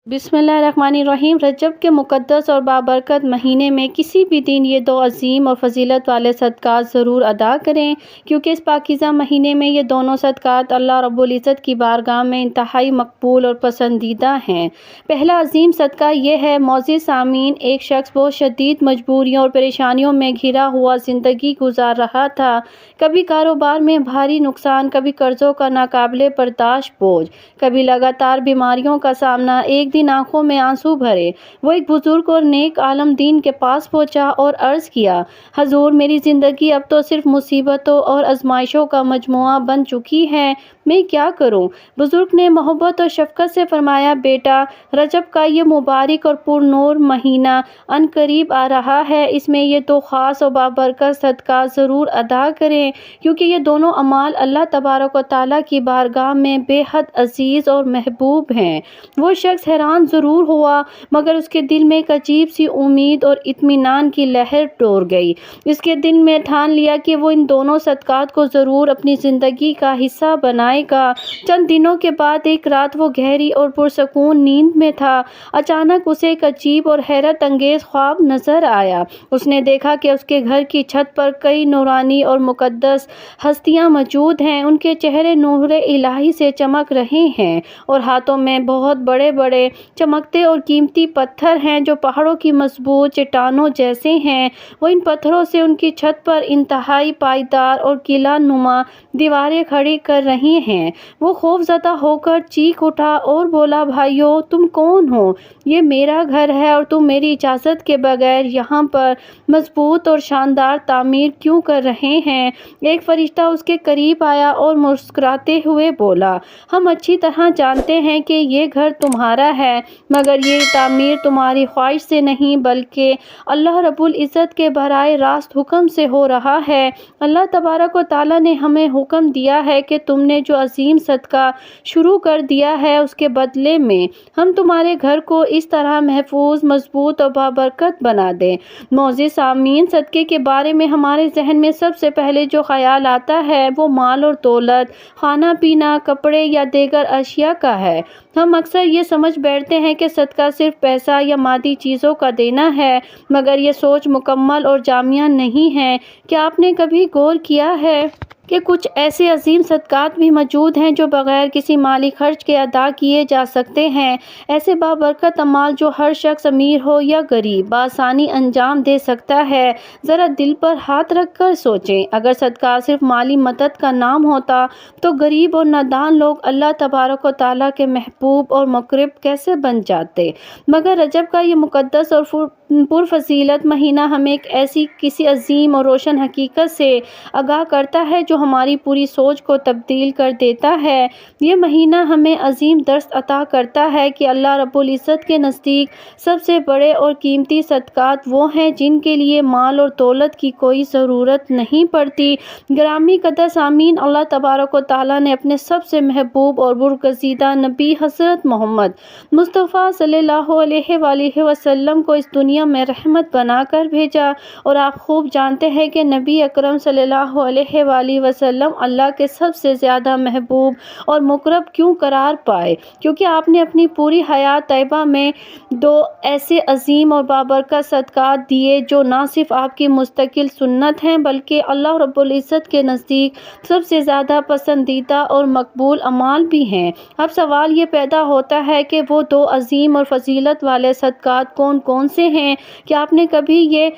بسم اللہ الرحمن الرحیم۔ رجب کے مقدس اور بابرکت مہینے میں کسی بھی دن یہ دو عظیم اور فضیلت والے صدقات ضرور ادا کریں، کیونکہ اس پاکیزہ مہینے میں یہ دونوں صدقات اللہ رب العزت کی بارگاہ میں انتہائی مقبول اور پسندیدہ ہیں۔ پہلا عظیم صدقہ یہ ہے، معزز سامعین، ایک شخص بہت شدید مجبوریوں اور پریشانیوں میں گھرا ہوا زندگی گزار رہا تھا۔ کبھی کاروبار میں بھاری نقصان، کبھی قرضوں کا ناقابل برداشت بوجھ، کبھی لگاتار بیماریوں کا سامنا۔ ایک دن آنکھوں میں آنسو بھرے وہ ایک بزرگ اور نیک عالم دین کے پاس پہنچا اور عرض کیا، حضور، میری زندگی اب تو صرف مصیبتوں اور آزمائشوں کا مجموعہ بن چکی ہے، میں کیا کروں؟ بزرگ نے محبت اور شفقت سے فرمایا، بیٹا، رجب کا یہ مبارک اور پر نور مہینہ ان قریب آ رہا ہے، اس میں یہ دو خاص اور بابرکت صدقات ضرور ادا کریں، کیونکہ یہ دونوں اعمال اللہ تبارک و تعالیٰ کی بارگاہ میں بے حد عزیز اور محبوب ہیں۔ وہ شخص حیران ضرور ہوا، مگر اس کے دل میں ایک عجیب سی امید اور اطمینان کی لہر دوڑ گئی۔ اس کے دل میں ٹھان لیا کہ وہ ان دونوں صدقات کو ضرور اپنی زندگی کا حصہ بنائے گا۔ چند دنوں کے بعد ایک رات وہ گہری اور پرسکون نیند میں تھا۔ اچانک اسے ایک عجیب اور حیرت انگیز خواب نظر آیا۔ اس نے دیکھا کہ اس کے گھر کی چھت پر کئی نورانی اور مقدس ہستیاں موجود ہیں۔ ان کے چہرے نور الہی سے چمک رہے ہیں اور ہاتھوں میں بہت بڑے بڑے چمکتے اور قیمتی پتھر ہیں جو پہاڑوں کی مضبوط چٹانوں جیسے ہیں۔ وہ ان پتھروں سے ان کی چھت پر انتہائی پائیدار اور قلعہ نما دیواریں کھڑی کر رہی ہیں۔ وہ خوف زدہ ہو کر چیخ اٹھا اور بولا، بھائیو، تم کون ہو؟ یہ میرا گھر ہے اور تم میری اجازت کے بغیر یہاں پر مضبوط اور شاندار تعمیر کیوں کر رہے ہیں؟ ایک فرشتہ اس کے قریب آیا اور مسکراتے ہوئے بولا، ہم اچھی طرح جانتے ہیں کہ یہ گھر تمہارا ہے، مگر یہ تعمیر تمہاری خواہش سے نہیں بلکہ اللہ رب العزت کے براہ راست حکم سے ہو رہا ہے۔ اللہ تبارک و تعالیٰ نے ہمیں حکم دیا ہے کہ تم نے جو عظیم صدقہ شروع کر دیا ہے اس کے بدلے میں ہم تمہارے گھر کو اس طرح محفوظ، مضبوط اور بابرکت بنا دیں۔ معزز سامعین، صدقے کے بارے میں ہمارے ذہن میں سب سے پہلے جو خیال آتا ہے وہ مال اور دولت، کھانا پینا، کپڑے یا دیگر اشیاء کا ہے۔ ہم اکثر یہ سمجھ بیٹھتے ہیں کہ صدقہ صرف پیسہ یا مادی چیزوں کا دینا ہے، مگر یہ سوچ مکمل اور جامع نہیں ہے۔ کیا آپ نے کبھی غور کیا ہے کہ کچھ ایسے عظیم صدقات بھی موجود ہیں جو بغیر کسی مالی خرچ کے ادا کیے جا سکتے ہیں؟ ایسے بابرکت اعمال جو ہر شخص، امیر ہو یا غریب، بآسانی انجام دے سکتا ہے۔ ذرا دل پر ہاتھ رکھ کر سوچیں، اگر صدقہ صرف مالی مدد کا نام ہوتا تو غریب اور نادان لوگ اللہ تبارک و تعالیٰ کے محبوب اور مقرب کیسے بن جاتے؟ مگر رجب کا یہ مقدس اور پرفضیلت مہینہ ہمیں ایک ایسی کسی عظیم اور روشن حقیقت سے آگاہ کرتا ہے جو ہماری پوری سوچ کو تبدیل کر دیتا ہے۔ یہ مہینہ ہمیں عظیم درس عطا کرتا ہے کہ اللہ رب العزت کے نزدیک سب سے بڑے اور قیمتی صدقات وہ ہیں جن کے لیے مال اور دولت کی کوئی ضرورت نہیں پڑتی۔ گرامی قدر سامعین، اللہ تبارک و تعالیٰ نے اپنے سب سے محبوب اور برگزیدہ نبی حضرت محمد مصطفیٰ صلی اللہ علیہ وآلہ وسلم کو اس دنیا میں رحمت بنا کر بھیجا، اور آپ خوب جانتے ہیں کہ نبی اکرم صلی اللہ علیہ وآلہ وسلم اللہ کے سب سے زیادہ محبوب اور مقرب کیوں قرار پائے؟ کیونکہ آپ نے اپنی پوری حیات طیبہ میں دو ایسے عظیم اور بابرکت صدقات دیے جو نہ صرف آپ کی مستقل سنت ہیں بلکہ اللہ رب العزت کے نزدیک سب سے زیادہ پسندیدہ اور مقبول اعمال بھی ہیں۔ اب سوال یہ پیدا ہوتا ہے کہ وہ دو عظیم اور فضیلت والے صدقات کون کون سے ہیں؟ کیا آپ نے کبھی یہ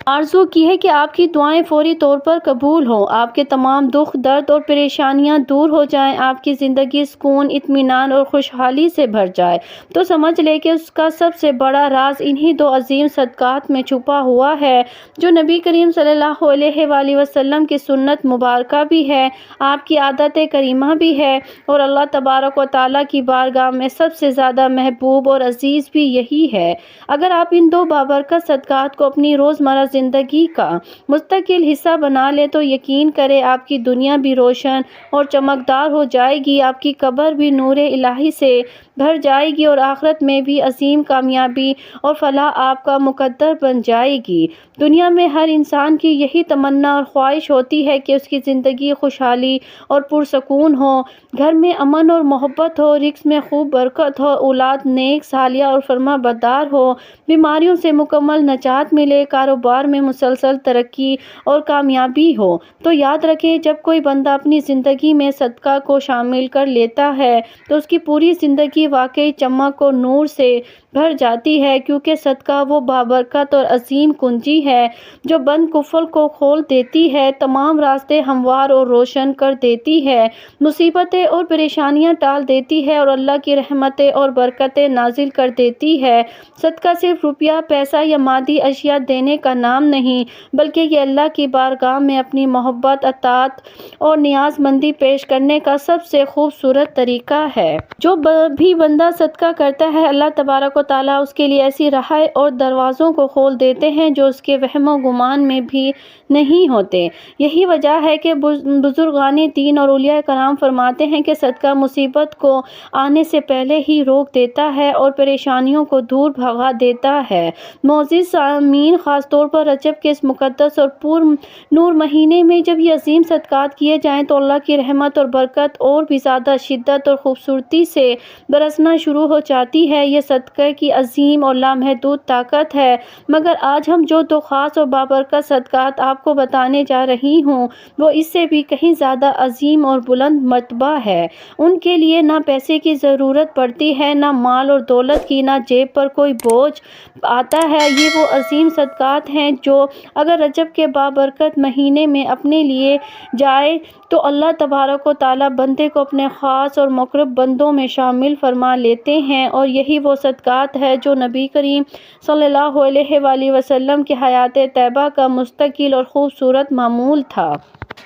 آرزو کی ہے کہ آپ کی دعائیں فوری طور پر قبول ہوں، آپ کے تمام دکھ، درد اور پریشانیاں دور ہو جائیں، آپ کی زندگی سکون، اطمینان اور خوشحالی سے بھر جائے؟ تو سمجھ لے کہ اس کا سب سے بڑا راز انہی دو عظیم صدقات میں چھپا ہوا ہے جو نبی کریم صلی اللہ علیہ وآلہ وسلم کی سنت مبارکہ بھی ہے، آپ کی عادت کریمہ بھی ہے، اور اللہ تبارک و تعالیٰ کی بارگاہ میں سب سے زیادہ محبوب اور عزیز بھی یہی ہے۔ اگر آپ ان دو بابرکت صدقات کو اپنی روزمرہ زندگی کا مستقل حصہ بنا لیں تو یقین کریں آپ کی دنیا بھی روشن اور چمکدار ہو جائے گی، آپ کی قبر بھی نور الہی سے بھر جائے گی اور آخرت میں بھی عظیم کامیابی اور فلاح آپ کا مقدر بن جائے گی۔ دنیا میں ہر انسان کی یہی تمنا اور خواہش ہوتی ہے کہ اس کی زندگی خوشحالی اور پرسکون ہو، گھر میں امن اور محبت ہو، رزق میں خوب برکت ہو، اولاد نیک صالحہ اور فرما بردار ہو، بیماریوں سے مکمل نجات ملے، کاروبار میں مسلسل ترقی اور کامیابی ہو۔ تو یاد رکھیں، جب کوئی بندہ اپنی زندگی میں صدقہ کو شامل کر لیتا ہے تو اس کی پوری زندگی واقعی چمک اور نور سے بھر جاتی ہے، کیونکہ صدقہ وہ بابرکت اور عظیم کنجی ہے جو بند قفل کو کھول دیتی ہے، تمام راستے ہموار اور روشن کر دیتی ہے، مصیبتیں اور پریشانیاں ٹال دیتی ہے اور اللہ کی رحمتیں اور برکتیں نازل کر دیتی ہے۔ صدقہ صرف روپیہ، پیسہ یا مادی اشیاء دینے کا نام نہیں، بلکہ یہ اللہ کی بارگاہ میں اپنی محبت، اطاعت اور نیاز مندی پیش کرنے کا سب سے خوبصورت طریقہ ہے۔ جو بھی بندہ صدقہ کرتا ہے، اللہ تبارک و تعالیٰ اس کے لیے ایسی راہیں اور دروازوں کو کھول دیتے ہیں جو اس کے وہم و گمان میں بھی نہیں ہوتے۔ یہی وجہ ہے کہ بزرگان دین اور اولیاء کرام فرماتے ہیں کہ صدقہ مصیبت کو آنے سے پہلے ہی روک دیتا ہے اور پریشانیوں کو دور بھگا دیتا ہے۔ معزز سامعین، خاص طور پر رجب کے اس مقدس اور پر نور مہینے میں جب یہ عظیم صدقات کیے جائیں تو اللہ کی رحمت اور برکت اور بھی زیادہ شدت اور خوبصورتی سے برسنا شروع ہو جاتی ہے۔ یہ صدقہ کی عظیم اور لامحدود طاقت ہے، مگر آج ہم جو دو خاص اور بابرکت صدقات آپ کو بتانے جا رہی ہوں وہ اس سے بھی کہیں زیادہ عظیم اور بلند مرتبہ ہے۔ ان کے لیے نہ پیسے کی ضرورت پڑتی ہے، نہ مال اور دولت کی، نہ جیب پر کوئی بوجھ آتا ہے۔ یہ وہ عظیم صدقات ہیں جو اگر رجب کے بابرکت مہینے میں اپنے لیے جائے تو اللہ تبارک و تعالیٰ بندے کو اپنے خاص اور مقرب بندوں میں شامل فرما لیتے ہیں، اور یہی وہ صدقات ہے جو نبی کریم صلی اللہ علیہ وآلہ وسلم کی حیات طیبہ کا مستقل اور خوبصورت معمول تھا۔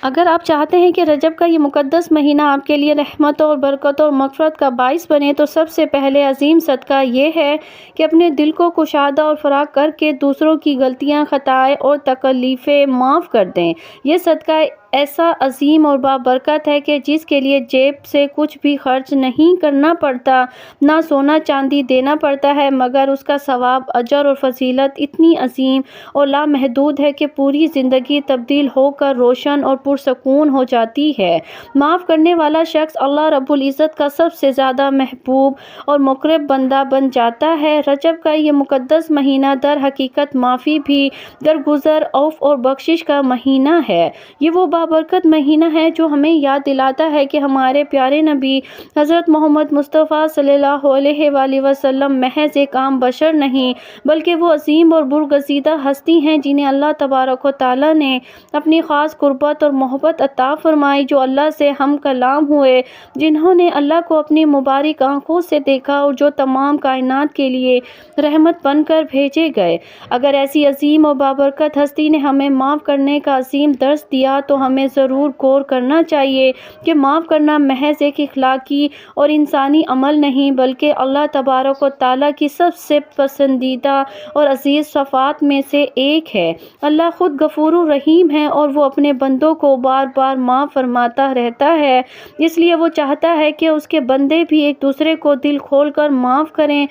اگر آپ چاہتے ہیں کہ رجب کا یہ مقدس مہینہ آپ کے لیے رحمتوں اور برکتوں اور مغفرت کا باعث بنے تو سب سے پہلے عظیم صدقہ یہ ہے کہ اپنے دل کو کشادہ اور فراخ کر کے دوسروں کی غلطیاں، خطائیں اور تکلیفیں معاف کر دیں۔ یہ صدقہ ایسا عظیم اور بابرکت ہے کہ جس کے لیے جیب سے کچھ بھی خرچ نہیں کرنا پڑتا، نہ سونا چاندی دینا پڑتا ہے، مگر اس کا ثواب، اجر اور فضیلت اتنی عظیم اور لامحدود ہے کہ پوری زندگی تبدیل ہو کر روشن اور پرسکون ہو جاتی ہے۔ معاف کرنے والا شخص اللہ رب العزت کا سب سے زیادہ محبوب اور مقرب بندہ بن جاتا ہے۔ رجب کا یہ مقدس مہینہ در حقیقت معافی بھی، درگزر، عفو اور بخشش کا مہینہ ہے۔ یہ وہ بابرکت مہینہ ہے جو ہمیں یاد دلاتا ہے کہ ہمارے پیارے نبی حضرت محمد مصطفیٰ صلی اللہ علیہ وآلہ وسلم محض ایک عام بشر نہیں، بلکہ وہ عظیم اور برگزیدہ ہستی ہیں جنہیں اللہ تبارک و تعالیٰ نے اپنی خاص قربت اور محبت عطا فرمائی، جو اللہ سے ہم کلام ہوئے، جنہوں نے اللہ کو اپنی مبارک آنکھوں سے دیکھا اور جو تمام کائنات کے لیے رحمت بن کر بھیجے گئے۔ اگر ایسی عظیم اور بابرکت ہستی نے ہمیں معاف کرنے کا عظیم درس دیا تو ہمیں ضرور غور کرنا چاہیے کہ معاف کرنا محض ایک اخلاقی اور انسانی عمل نہیں، بلکہ اللہ تبارک و تعالیٰ کی سب سے پسندیدہ اور عزیز صفات میں سے ایک ہے۔ اللہ خود غفور الرحیم ہے اور وہ اپنے بندوں کو بار بار معاف فرماتا رہتا ہے، اس لیے وہ چاہتا ہے کہ اس کے بندے بھی ایک دوسرے کو دل کھول کر معاف کریں۔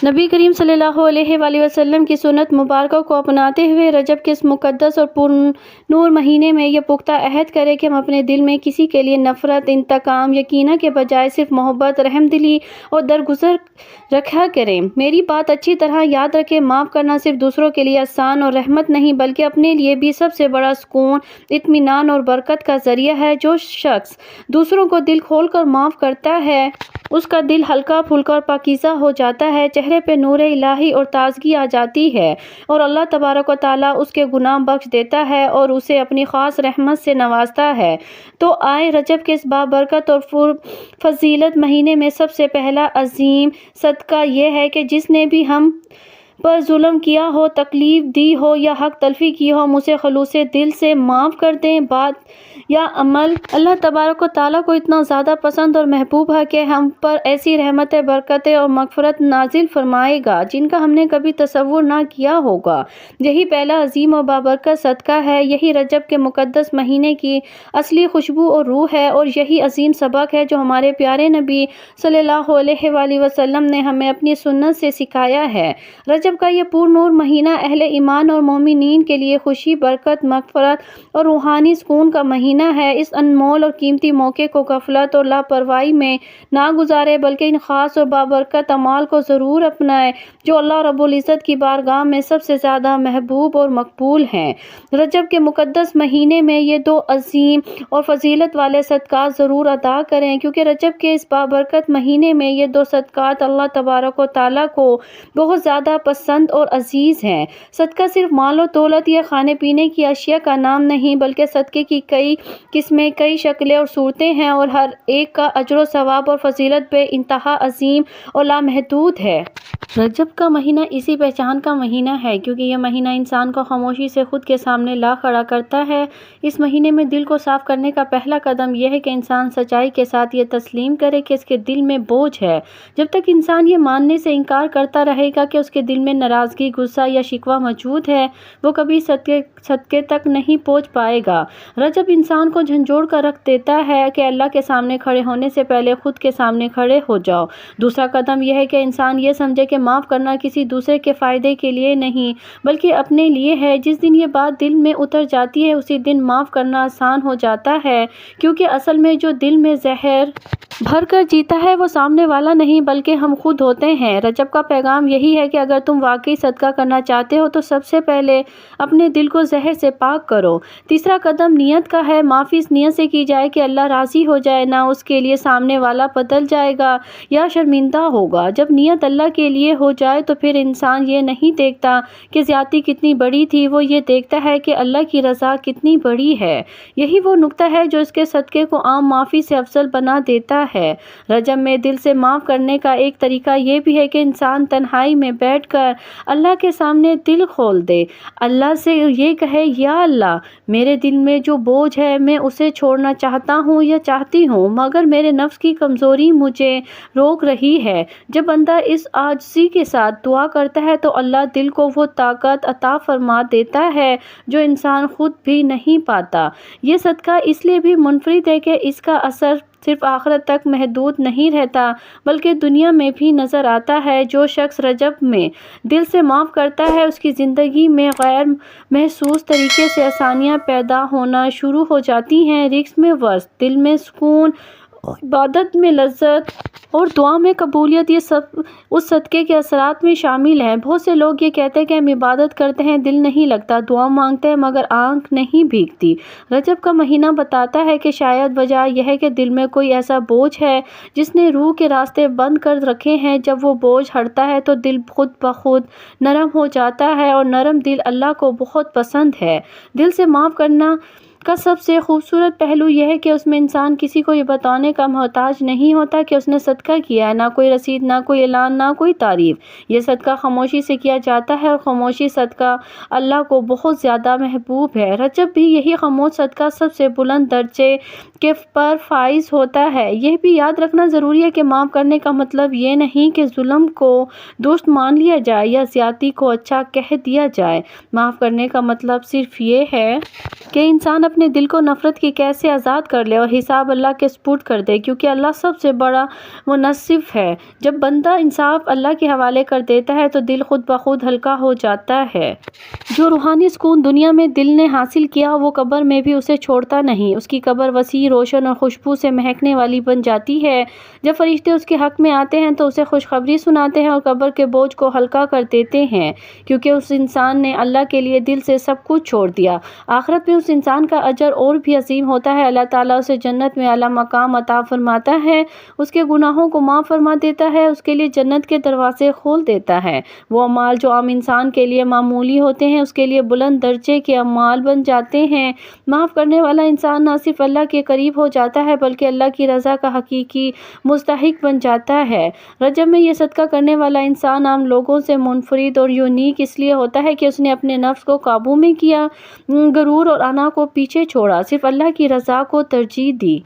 نبی کریم صلی اللہ علیہ وآلہ وسلم کی سنت مبارکہ کو اپناتے ہوئے رجب کے اس مقدس اور پر نور مہینے میں یہ پختہ عہد کریں کہ ہم اپنے دل میں کسی کے لیے نفرت، انتقام یا کینہ کے بجائے صرف محبت، رحم دلی اور درگزر رکھا کریں۔ میری بات اچھی طرح یاد رکھیں، معاف کرنا صرف دوسروں کے لیے احسان اور رحمت نہیں بلکہ اپنے لیے بھی سب سے بڑا سکون، اطمینان اور برکت کا ذریعہ ہے۔ جو شخص دوسروں کو دل کھول کر معاف کرتا ہے اس کا دل ہلکا پھلکا اور پاکیزہ ہو جاتا ہے، چہرے پہ نور الہی اور تازگی آ جاتی ہے اور اللہ تبارک و تعالیٰ اس کے گناہ بخش دیتا ہے اور اسے اپنی خاص رحمت سے نوازتا ہے۔ تو آئے رجب کے اس بابرکت اور فضیلت مہینے میں سب سے پہلا عظیم صدقہ یہ ہے کہ جس نے بھی ہم پر ظلم کیا ہو، تکلیف دی ہو یا حق تلفی کی ہو، مجھے خلوص دل سے معاف کر دیں۔ بات یا عمل اللہ تبارک و تعالیٰ کو اتنا زیادہ پسند اور محبوب ہے کہ ہم پر ایسی رحمتیں، برکتیں اور مغفرت نازل فرمائے گا جن کا ہم نے کبھی تصور نہ کیا ہوگا۔ یہی پہلا عظیم اور بابرکت صدقہ ہے، یہی رجب کے مقدس مہینے کی اصلی خوشبو اور روح ہے، اور یہی عظیم سبق ہے جو ہمارے پیارے نبی صلی اللہ علیہ وآلہ وسلم نے ہمیں اپنی سنت سے سکھایا ہے۔ رجب کا یہ پر نور مہینہ اہل ایمان اور مومنین کے لیے خوشی، برکت، مغفرت اور روحانی سکون کا مہینہ ہے۔ اس انمول اور قیمتی موقع کو غفلت اور لاپرواہی میں نہ گزارے، بلکہ ان خاص اور بابرکت اعمال کو ضرور اپنائے جو اللہ رب العزت کی بارگاہ میں سب سے زیادہ محبوب اور مقبول ہیں۔ رجب کے مقدس مہینے میں یہ دو عظیم اور فضیلت والے صدقات ضرور ادا کریں، کیونکہ رجب کے اس بابرکت مہینے میں یہ دو صدقات اللہ تبارک و تعالیٰ کو بہت زیادہ پسند اور عزیز ہیں۔ صدقہ صرف مال و دولت یا کھانے پینے کی اشیاء کا نام نہیں، بلکہ صدقے کی کئی قسمیں، کئی شکلیں اور صورتیں ہیں، اور ہر ایک کا اجر و ثواب اور فضیلت بے انتہا عظیم اور لامحدود ہے۔ رجب کا مہینہ اسی پہچان کا مہینہ ہے کیونکہ یہ مہینہ انسان کو خاموشی سے خود کے سامنے لا کھڑا کرتا ہے۔ اس مہینے میں دل کو صاف کرنے کا پہلا قدم یہ ہے کہ انسان سچائی کے ساتھ یہ تسلیم کرے کہ اس کے دل میں بوجھ ہے۔ جب تک انسان یہ ماننے سے انکار کرتا رہے گا کہ اس کے دل میں ناراضگی، غصہ یا شکوہ موجود ہے، وہ کبھی صدقے تک نہیں پہنچ پائے گا۔ رجب انسان کو جھنجھوڑ کر رکھ دیتا ہے کہ اللہ کے سامنے کھڑے ہونے سے پہلے خود کے سامنے کھڑے ہو جاؤ۔ دوسرا قدم یہ ہے کہ انسان یہ سمجھے کہ معاف کرنا کسی دوسرے کے فائدے کے لیے نہیں بلکہ اپنے لیے ہے۔ جس دن یہ بات دل میں اتر جاتی ہے اسی دن معاف کرنا آسان ہو جاتا ہے، کیونکہ اصل میں جو دل میں زہر بھر کر جیتا ہے وہ سامنے والا نہیں بلکہ ہم خود ہوتے ہیں۔ رجب کا پیغام یہی ہے کہ اگر تم واقعی صدقہ کرنا چاہتے ہو تو سب سے پہلے اپنے دل کو زہر سے پاک کرو۔ تیسرا قدم نیت کا ہے۔ معافی اس نیت سے کی جائے کہ اللہ راضی ہو جائے، نہ اس کے لیے سامنے والا بدل جائے گا یا شرمندہ ہوگا۔ جب نیت اللہ کے لیے ہو جائے تو پھر انسان یہ نہیں دیکھتا کہ زیادتی کتنی بڑی تھی، وہ یہ دیکھتا ہے کہ اللہ کی رضا کتنی بڑی ہے۔ یہی وہ نقطہ ہے جو اس کے صدقے کو عام معافی سے افضل بنا دیتا ہے۔ رجب میں دل سے معاف کرنے کا ایک طریقہ یہ بھی ہے کہ انسان تنہائی میں بیٹھ کر اللہ کے سامنے دل کھول دے، اللہ سے یہ کہے، یا اللہ، میرے دل میں جو بوجھ ہے میں اسے چھوڑنا چاہتا ہوں یا چاہتی ہوں، مگر میرے نفس کی کمزوری مجھے روک رہی ہے۔ جب بندہ اس عاجزی کے ساتھ دعا کرتا ہے تو اللہ دل کو وہ طاقت عطا فرما دیتا ہے جو انسان خود بھی نہیں پاتا۔ یہ صدقہ اس لیے بھی منفرد ہے کہ اس کا اثر صرف آخرت تک محدود نہیں رہتا بلکہ دنیا میں بھی نظر آتا ہے۔ جو شخص رجب میں دل سے معاف کرتا ہے اس کی زندگی میں غیر محسوس طریقے سے آسانیاں پیدا ہونا شروع ہو جاتی ہیں۔ رزق میں وسعت، دل میں سکون، عبادت میں لذت اور دعا میں قبولیت، یہ سب اس صدقے کے اثرات میں شامل ہیں۔ بہت سے لوگ یہ کہتے ہیں کہ ہم عبادت کرتے ہیں، دل نہیں لگتا، دعا مانگتے ہیں مگر آنکھ نہیں بھیگتی۔ رجب کا مہینہ بتاتا ہے کہ شاید وجہ یہ ہے کہ دل میں کوئی ایسا بوجھ ہے جس نے روح کے راستے بند کر رکھے ہیں۔ جب وہ بوجھ ہٹتا ہے تو دل خود بخود نرم ہو جاتا ہے، اور نرم دل اللہ کو بہت پسند ہے۔ دل سے معاف کرنا کا سب سے خوبصورت پہلو یہ ہے کہ اس میں انسان کسی کو یہ بتانے کا محتاج نہیں ہوتا کہ اس نے صدقہ کیا ہے، نہ کوئی رسید، نہ کوئی اعلان، نہ کوئی تعریف۔ یہ صدقہ خاموشی سے کیا جاتا ہے، اور خاموشی صدقہ اللہ کو بہت زیادہ محبوب ہے۔ رجب بھی یہی خاموش صدقہ سب سے بلند درجے کے پر فائز ہوتا ہے۔ یہ بھی یاد رکھنا ضروری ہے کہ معاف کرنے کا مطلب یہ نہیں کہ ظلم کو درست مان لیا جائے یا زیادتی کو اچھا کہہ دیا جائے۔ معاف کرنے کا مطلب صرف یہ ہے کہ انسان اپنے دل کو نفرت کی قید سے آزاد کر لے اور حساب اللہ کے سپرد کر دے، کیونکہ اللہ سب سے بڑا منصف ہے۔ جب بندہ انصاف اللہ کے حوالے کر دیتا ہے تو دل خود بخود ہلکا ہو جاتا ہے۔ جو روحانی سکون دنیا میں دل نے حاصل کیا وہ قبر میں بھی اسے چھوڑتا نہیں۔ اس کی قبر وسیع، روشن اور خوشبو سے مہکنے والی بن جاتی ہے۔ جب فرشتے اس کے حق میں آتے ہیں تو اسے خوشخبری سناتے ہیں اور قبر کے بوجھ کو ہلکا کر دیتے ہیں، کیونکہ اس انسان نے اللہ کے لیے دل سے سب کچھ چھوڑ دیا۔ آخرت میں اس انسان کا کا اجر اور بھی عظیم ہوتا ہے۔ اللہ تعالیٰ اسے جنت میں اعلیٰ مقام عطا فرماتا ہے، اس کے گناہوں کو معاف فرما دیتا ہے، اس کے لیے جنت کے دروازے کھول دیتا ہے۔ وہ اعمال جو عام انسان کے لیے معمولی ہوتے ہیں اس کے لیے بلند درجے کے اعمال بن جاتے ہیں۔ معاف کرنے والا انسان نہ صرف اللہ کے قریب ہو جاتا ہے بلکہ اللہ کی رضا کا حقیقی مستحق بن جاتا ہے۔ رجب میں یہ صدقہ کرنے والا انسان عام لوگوں سے منفرد اور یونیک اس لیے ہوتا ہے کہ اس نے اپنے نفس کو قابو میں کیا، غرور اور انا کو پیچھے چھوڑا، صرف اللہ کی رضا کو ترجیح دی۔